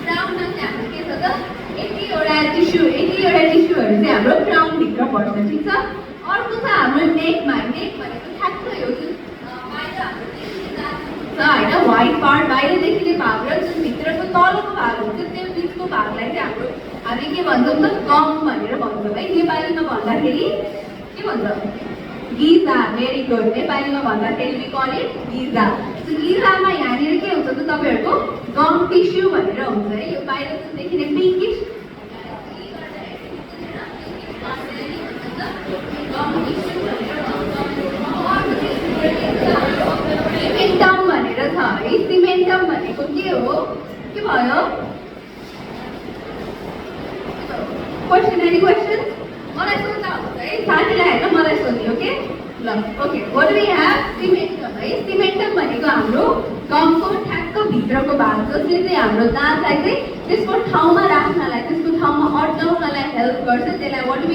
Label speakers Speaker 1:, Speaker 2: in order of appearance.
Speaker 1: क्राउनमा चाहिँ हाम्रो के छ त 80वटा टिस्युहरू चाहिँ हाम्रो क्राउनभित्र पर्छ, ठिक छ। अर्को छ हाम्रो नेकमा। नेक भनेको ठ्याक्कै हो जुन बाहिर हाम्रो देखिने छ होइन, व्हाइट पार्ट बाहिर देखिने भाग र जुन भित्रको तलको भाग हुन्छ त्यो बिचको भागलाई चाहिँ हामी के भन्छौँ त गम भनेर भन्छौँ है। नेपालीमा भन्दाखेरि के भन्छ? गिजा। Very good. नेपालीमा भन्दाखेरि वी कल इट गिजा। गिजामा यहाँनिर के हुन्छ त तपाईँहरूको गम टिस्यु भनेर हुन्छ है। यो बाहिर जुन देखिने पिङ्किस सिमेन्टम भनेर छ है। सिमेन्टम भनेको के हो? के भयो? क्वेसन? Any question? मलाई सोध्दा हुन्छ है, साथीलाई होइन मलाई सोध्ने, ओके ल। Okay, what we have? Cementum है। सिमेन्टम भनेको हाम्रो गमको ठ्याक्क भित्रको भाग जसले चाहिँ हाम्रो दाँतलाई चाहिँ त्यसको ठाउँमा राख्नलाई, त्यसको ठाउँमा अड्काउनलाई हेल्प गर्छ। त्यसलाई व्हाट